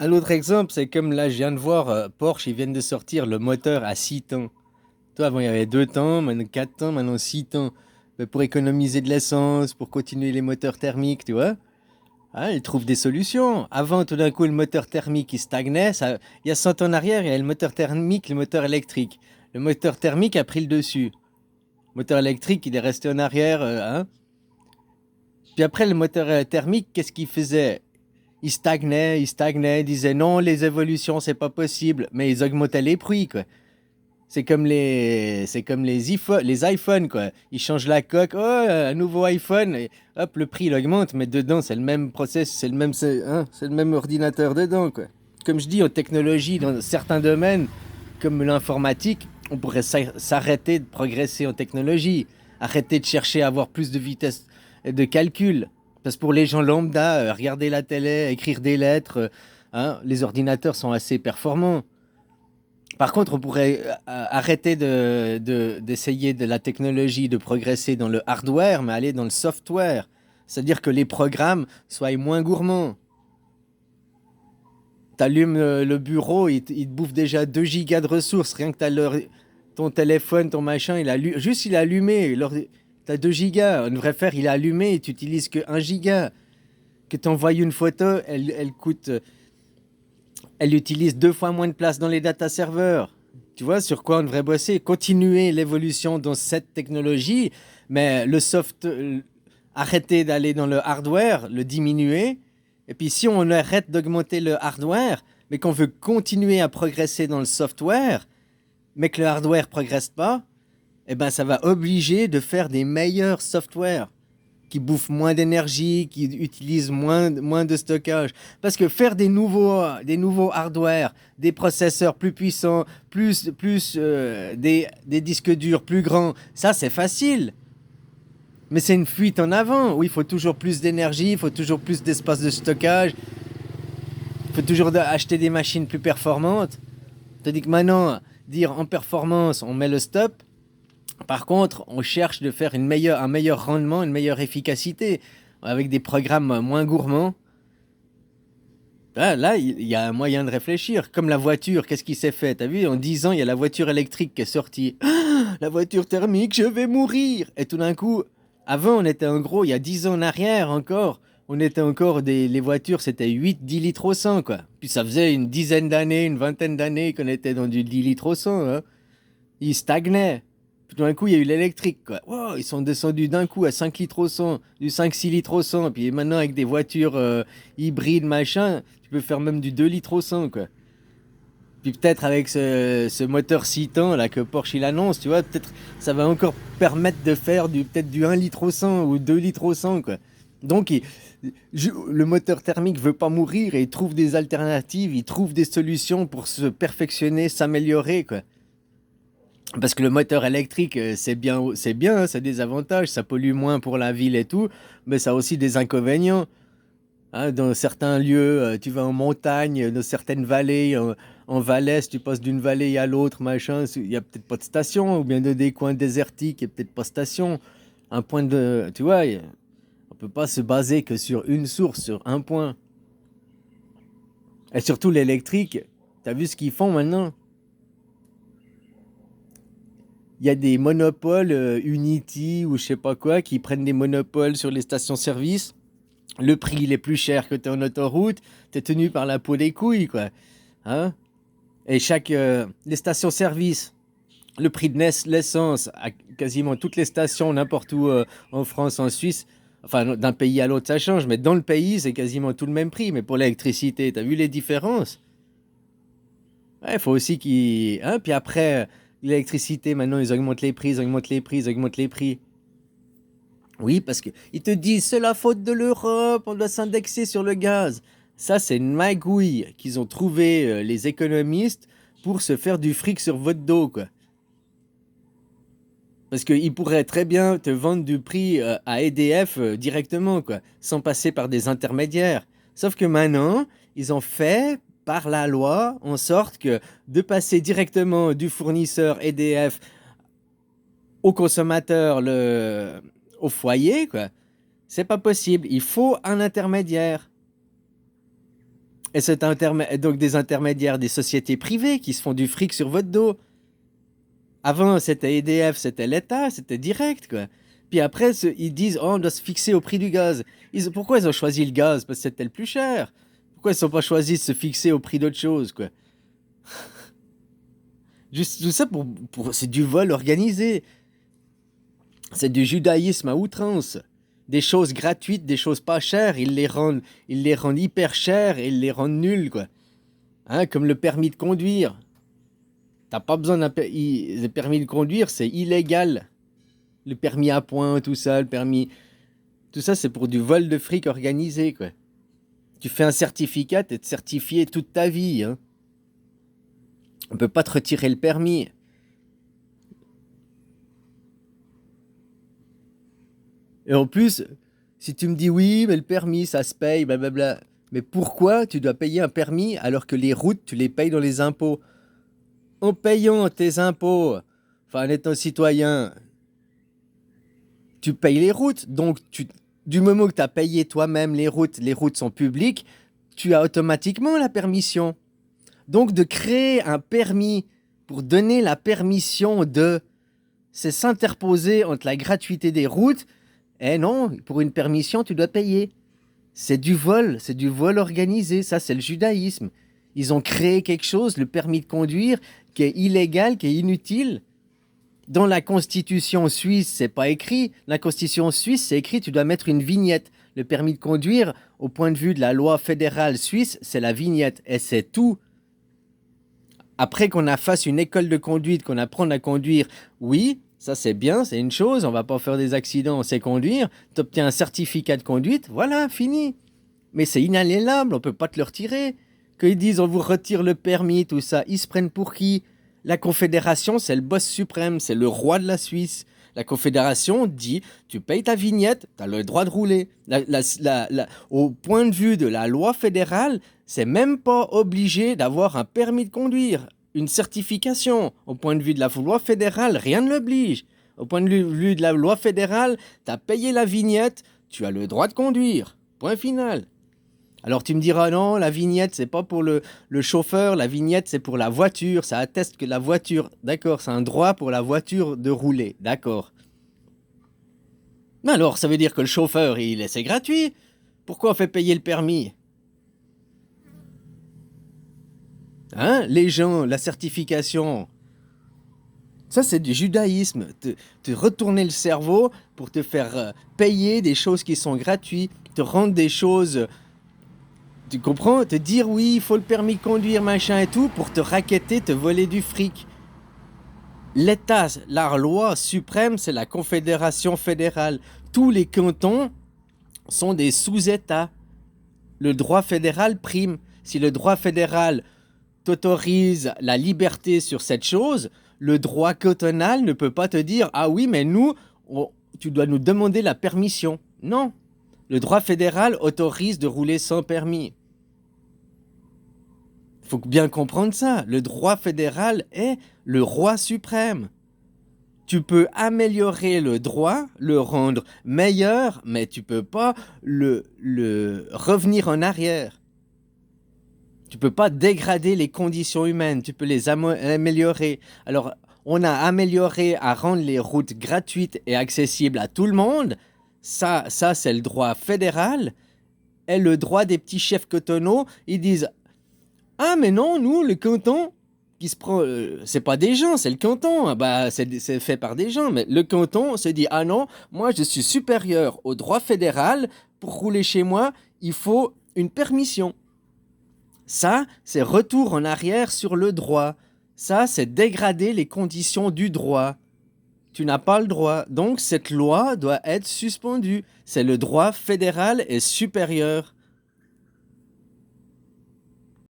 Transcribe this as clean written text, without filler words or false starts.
Un autre exemple, c'est comme là, je viens de voir Porsche, ils viennent de sortir le moteur à 6 temps. Toi, avant, il y avait 2 temps, maintenant 4 temps, maintenant 6 temps. Mais pour économiser de l'essence, pour continuer les moteurs thermiques, tu vois. Ah, ils trouvent des solutions. Avant, tout d'un coup, le moteur thermique, il stagnait. Il y a 100 ans en arrière, il y avait le moteur thermique, le moteur électrique. Le moteur thermique a pris le dessus. Le moteur électrique, il est resté en arrière. Hein. Puis après, le moteur thermique, qu'est-ce qu'il faisait? Il stagnait, il disait non, les évolutions, c'est pas possible. Mais ils augmentaient les prix, quoi. C'est comme les iPhones, quoi. Ils changent la coque. Oh, un nouveau iPhone. Et hop, le prix il augmente. Mais dedans, c'est le même process, c'est le même ordinateur dedans, quoi. Comme je dis, en technologie, dans certains domaines, comme l'informatique, on pourrait s'arrêter de progresser en technologie. Arrêter de chercher à avoir plus de vitesse de calcul. Parce que pour les gens lambda, regarder la télé, écrire des lettres, hein, les ordinateurs sont assez performants. Par contre, on pourrait arrêter d'essayer de la technologie, de progresser dans le hardware, mais aller dans le software. C'est-à-dire que les programmes soient moins gourmands. Tu allumes le bureau, il te bouffe déjà 2 gigas de ressources. Rien que ton téléphone, ton machin, juste il est allumé. Tu as 2 gigas. On devrait faire, il est allumé et tu utilises que 1 giga. Que tu envoies une photo, elle utilise 2 fois moins de place dans les data serveurs. Tu vois sur quoi on devrait bosser? Continuer l'évolution dans cette technologie, mais arrêter d'aller dans le hardware, le diminuer. Et puis si on arrête d'augmenter le hardware, mais qu'on veut continuer à progresser dans le software, mais que le hardware progresse pas, eh ben ça va obliger de faire des meilleurs softwares qui bouffent moins d'énergie, qui utilisent moins de stockage. Parce que faire des nouveaux hardware, des processeurs plus puissants, des disques durs plus grands, ça c'est facile. Mais c'est une fuite en avant, où il faut toujours plus d'énergie, il faut toujours plus d'espace de stockage, il faut toujours acheter des machines plus performantes. Tandis que maintenant, dire en performance, on met le stop. Par contre, on cherche de faire un meilleur rendement, une meilleure efficacité, avec des programmes moins gourmands. Là, il y a un moyen de réfléchir. Comme la voiture, qu'est-ce qui s'est fait? T'as vu, en 10 ans, il y a la voiture électrique qui est sortie. Ah, la voiture thermique, je vais mourir! Et tout d'un coup, avant, on était en gros, il y a 10 ans en arrière encore, on était encore les voitures, c'était 8-10 litres au 100, quoi. Puis ça faisait une dizaine d'années, une vingtaine d'années qu'on était dans du 10 litres au 100, hein. Ils stagnaient. Puis tout d'un coup, il y a eu l'électrique, quoi. Wow, ils sont descendus d'un coup à 5 litres au 100, du 5-6 litres au 100. Puis maintenant, avec des voitures hybrides, machin, tu peux faire même du 2 litres au 100, quoi. Puis peut-être avec ce moteur 6 temps là que Porsche il annonce, tu vois, peut-être ça va encore permettre de faire peut-être du 1 litre au 100 ou 2 litres au 100, quoi. Donc le moteur thermique veut pas mourir et il trouve des alternatives, il trouve des solutions pour se perfectionner, s'améliorer, quoi. Parce que le moteur électrique, c'est bien, hein, ça a des avantages, ça pollue moins pour la ville et tout, mais ça a aussi des inconvénients. Hein. Dans certains lieux, tu vas en montagne, dans certaines vallées, en Valais, si tu passes d'une vallée à l'autre, machin, il n'y a peut-être pas de station, ou bien dans des coins désertiques, il n'y a peut-être pas de station. Un point de. Tu vois, on peut pas se baser que sur une source, sur un point. Et surtout l'électrique, t'as vu ce qu'ils font maintenant? Il y a des monopoles, Unity ou je sais pas quoi, qui prennent des monopoles sur les stations-service. Le prix, il est plus cher que t'es en autoroute. T'es tenu par la peau des couilles, quoi. Hein? Et les stations-service, le prix de l'essence à quasiment toutes les stations, n'importe où en France, en Suisse, enfin d'un pays à l'autre ça change, mais dans le pays c'est quasiment tout le même prix. Mais pour l'électricité, t'as vu les différences? Ouais, il faut aussi qu'ils. Hein? Puis après, l'électricité, maintenant ils augmentent les prix, ils augmentent les prix, ils augmentent les prix. Oui, parce qu'ils te disent c'est la faute de l'Europe, on doit s'indexer sur le gaz. Ça, c'est une magouille qu'ils ont trouvé les économistes pour se faire du fric sur votre dos, quoi. Parce qu'ils pourraient très bien te vendre du prix à EDF directement, quoi, sans passer par des intermédiaires. Sauf que maintenant, ils ont fait par la loi en sorte que de passer directement du fournisseur EDF au consommateur, au foyer, quoi, c'est pas possible. Il faut un intermédiaire. Et donc des intermédiaires, des sociétés privées qui se font du fric sur votre dos. Avant, c'était EDF, c'était l'État, c'était direct, quoi. Puis après, ils disent, oh, on doit se fixer au prix du gaz. Pourquoi ils ont choisi le gaz? Parce que c'était le plus cher. Pourquoi ils ne sont pas choisis de se fixer au prix d'autre chose, quoi? Juste tout ça c'est du vol organisé. C'est du judaïsme à outrance. Des choses gratuites, des choses pas chères, ils les rendent hyper chères et ils les rendent nulles, quoi. Hein, comme le permis de conduire. T'as pas besoin le permis de conduire, c'est illégal. Le permis à points, tout ça, tout ça, c'est pour du vol de fric organisé, quoi. Tu fais un certificat, t'es certifié toute ta vie, hein. On peut pas te retirer le permis. Et en plus, si tu me dis oui, mais le permis, ça se paye, blablabla. Mais pourquoi tu dois payer un permis alors que les routes, tu les payes dans les impôts? En payant tes impôts, enfin en étant citoyen, tu payes les routes. Donc, du moment que tu as payé toi-même les routes sont publiques, tu as automatiquement la permission. Donc, de créer un permis pour donner la permission c'est s'interposer entre la gratuité des routes. Eh non, pour une permission, tu dois payer. C'est du vol organisé. Ça, c'est le judaïsme. Ils ont créé quelque chose, le permis de conduire, qui est illégal, qui est inutile. Dans la constitution suisse, c'est pas écrit. La constitution suisse, c'est écrit, tu dois mettre une vignette. Le permis de conduire, au point de vue de la loi fédérale suisse, c'est la vignette. Et c'est tout. Après qu'on fasse une école de conduite, qu'on apprenne à conduire, oui, ça c'est bien, c'est une chose, on va pas faire des accidents, on sait conduire, tu obtiens un certificat de conduite, voilà, fini. Mais c'est inaliénable, on peut pas te le retirer. Quand ils disent on vous retire le permis, tout ça, ils se prennent pour qui? La Confédération, c'est le boss suprême, c'est le roi de la Suisse. La Confédération dit, tu payes ta vignette, tu as le droit de rouler. Au point de vue de la loi fédérale, c'est même pas obligé d'avoir un permis de conduire, une certification. Au point de vue de la loi fédérale, rien ne l'oblige. Au point de vue de la loi fédérale, tu as payé la vignette, tu as le droit de conduire. Point final. Alors tu me diras non, la vignette c'est pas pour le chauffeur, la vignette c'est pour la voiture, ça atteste que la voiture, d'accord, c'est un droit pour la voiture de rouler, d'accord. Mais alors ça veut dire que le chauffeur, c'est gratuit. Pourquoi on fait payer le permis? Hein, les gens, la certification, ça c'est du judaïsme, te retourner le cerveau pour te faire payer des choses qui sont gratuites, te rendre des choses... Tu comprends? Te dire oui, il faut le permis de conduire, machin et tout, pour te racketter, te voler du fric. L'État, la loi suprême, c'est la Confédération fédérale. Tous les cantons sont des sous-États. Le droit fédéral prime. Si le droit fédéral t'autorise la liberté sur cette chose, le droit cantonal ne peut pas te dire « Ah oui, mais nous, tu dois nous demander la permission. » Non. Le droit fédéral autorise de rouler sans permis. Il faut bien comprendre ça. Le droit fédéral est le roi suprême. Tu peux améliorer le droit, le rendre meilleur, mais tu peux pas le revenir en arrière. Tu peux pas dégrader les conditions humaines, tu peux les améliorer. Alors, on a amélioré à rendre les routes gratuites et accessibles à tout le monde. Ça c'est le droit fédéral. Et le droit des petits chefs cantonaux, ils disent « Ah, mais non, nous, le canton, qui se prend... c'est pas des gens, c'est le canton. Bah, c'est fait par des gens. Mais le canton se dit « Ah non, moi, je suis supérieur au droit fédéral. Pour rouler chez moi, il faut une permission. » Ça, c'est retour en arrière sur le droit. Ça, c'est dégrader les conditions du droit. Tu n'as pas le droit. Donc, cette loi doit être suspendue. C'est le droit fédéral est supérieur.